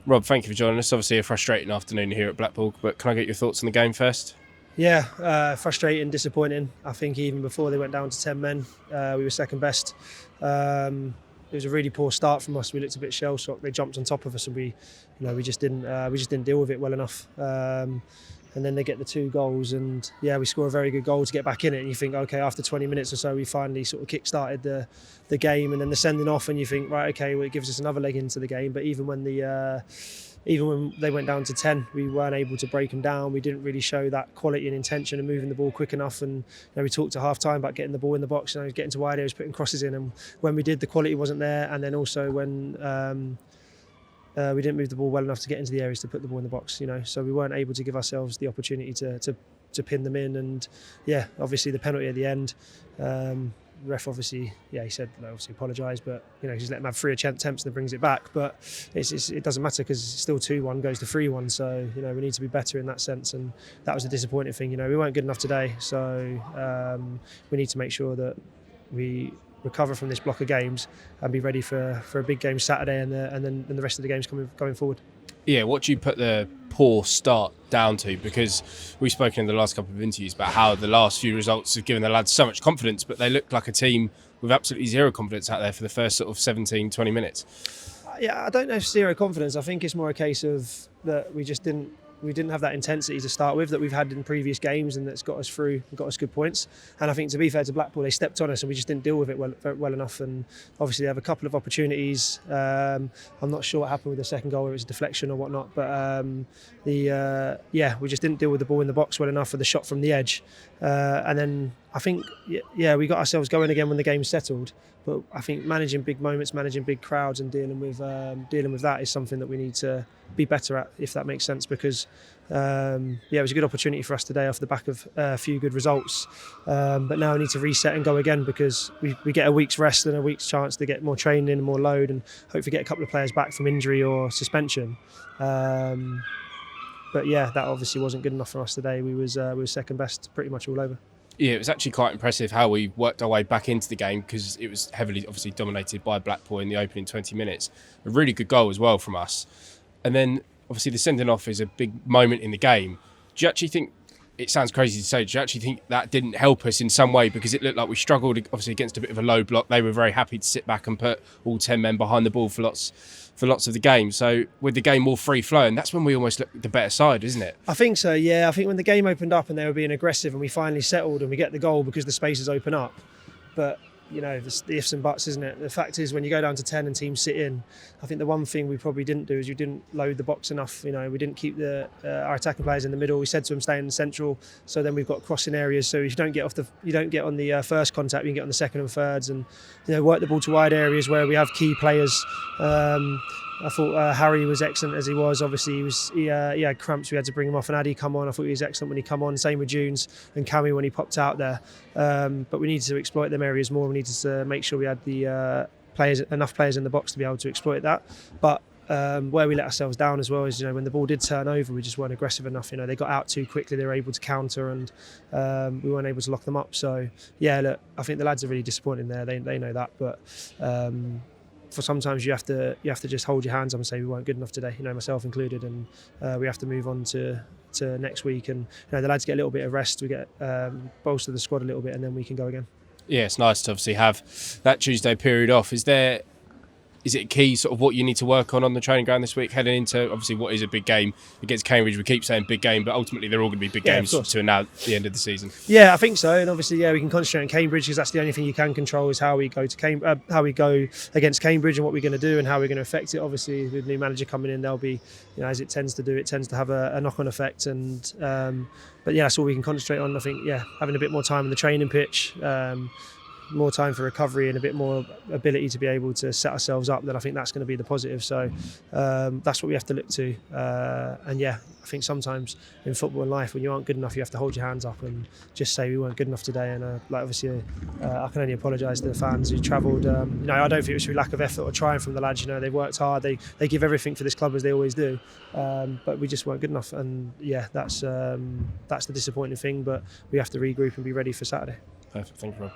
Rob, thank you for joining us. Obviously a frustrating afternoon here at Blackpool, but can I get your thoughts on the game first? Yeah, frustrating, disappointing. I think even before they went down to 10 men, we were second best. It was a really poor start from us. We looked a bit shell shocked. They jumped on top of us, and we just didn't deal with it well enough. And then they get the 2 goals, and we score a very good goal to get back in it. And you think, okay, after 20 minutes or so, we finally sort of kick-started the game, and then the sending off, and you think, right, okay, well, it gives us another leg into the game. But even when they went down to 10, we weren't able to break them down. We didn't really show that quality and intention of moving the ball quick enough. And we talked at half time about getting the ball in the box, getting to wide areas, putting crosses in. And when we did, the quality wasn't there. And then also when we didn't move the ball well enough to get into the areas to put the ball in the box. So we weren't able to give ourselves the opportunity to pin them in. And obviously the penalty at the end. Ref obviously, he said obviously apologised, but he's let him have 3 attempts and then brings it back. But it doesn't matter because it's still 2-1 goes to 3-1. So we need to be better in that sense, and that was the disappointing thing. We weren't good enough today, so we need to make sure that we recover from this block of games and be ready for a big game Saturday and then the rest of the games going forward. Yeah, what do you put the poor start down to? Because we've spoken in the last couple of interviews about how the last few results have given the lads so much confidence, but they looked like a team with absolutely zero confidence out there for the first sort of 17, 20 minutes. Yeah, I don't know if zero confidence. I think it's more a case of that we didn't have that intensity to start with that we've had in previous games, and that's got us through and got us good points. And I think, to be fair to Blackpool, they stepped on us and we just didn't deal with it well enough. And obviously they have a couple of opportunities. I'm not sure what happened with the second goal, whether it was a deflection or whatnot, but we just didn't deal with the ball in the box well enough for the shot from the edge. And then I think we got ourselves going again when the game settled. But I think managing big moments, managing big crowds, and dealing with that is something that we need to be better at, if that makes sense. Because it was a good opportunity for us today off the back of a few good results. But now we need to reset and go again, because we get a week's rest and a week's chance to get more training and more load, and hopefully get a couple of players back from injury or suspension. But that obviously wasn't good enough for us today. We were second best pretty much all over. Yeah, it was actually quite impressive how we worked our way back into the game, because it was heavily obviously dominated by Blackpool in the opening 20 minutes. A really good goal as well from us. And then obviously the sending off is a big moment in the game. Do you actually think, it sounds crazy to say, do you actually think that didn't help us in some way? Because it looked like we struggled obviously against a bit of a low block. They were very happy to sit back and put all 10 men behind the ball for lots of the game. So with the game more free flowing, that's when we almost look the better side, isn't it? I think so, yeah. I think when the game opened up and they were being aggressive and we finally settled and we get the goal because the spaces open up. But the ifs and buts, isn't it? The fact is, when you go down to 10 and teams sit in, I think the one thing we probably didn't do is you didn't load the box enough. We didn't keep our attacking players in the middle. We said to them, stay in the central. So then we've got crossing areas. So if you don't get on the first contact, you can get on the second and thirds, and work the ball to wide areas where we have key players. I thought Harry was excellent as he was. Obviously, he had cramps. We had to bring him off, and Addy come on. I thought he was excellent when he come on. Same with Junes and Cammy when he popped out there. But we needed to exploit them areas more. We needed to make sure we had the enough players in the box to be able to exploit that. But where we let ourselves down as well is, when the ball did turn over, we just weren't aggressive enough. They got out too quickly. They were able to counter, and we weren't able to lock them up. So look, I think the lads are really disappointed there. They know that, but. For sometimes you have to just hold your hands up and say we weren't good enough today, myself included, and we have to move on to next week, and the lads get a little bit of rest, we get bolster the squad a little bit, and then we can go again. Yeah, it's nice to obviously have that Tuesday period off. Is it key sort of what you need to work on the training ground this week, heading into obviously what is a big game against Cambridge? We keep saying big game, but ultimately they're all going to be big games to now the end of the season. Yeah, I think so. And obviously, we can concentrate on Cambridge, because that's the only thing you can control, is how we go how we go against Cambridge and what we're going to do and how we're going to affect it. Obviously, with new manager coming in, there'll be, as it tends to do, it tends to have a knock-on effect. And but that's all we can concentrate on. I think having a bit more time on the training pitch. More time for recovery and a bit more ability to be able to set ourselves up, then I think that's going to be the positive. So that's what we have to look to. I think sometimes in football and life, when you aren't good enough, you have to hold your hands up and just say we weren't good enough today. And obviously, I can only apologise to the fans who travelled. I don't think it was through lack of effort or trying from the lads. They've worked hard. They give everything for this club, as they always do. But we just weren't good enough. And that's the disappointing thing. But we have to regroup and be ready for Saturday. Perfect. Thank you, Rob.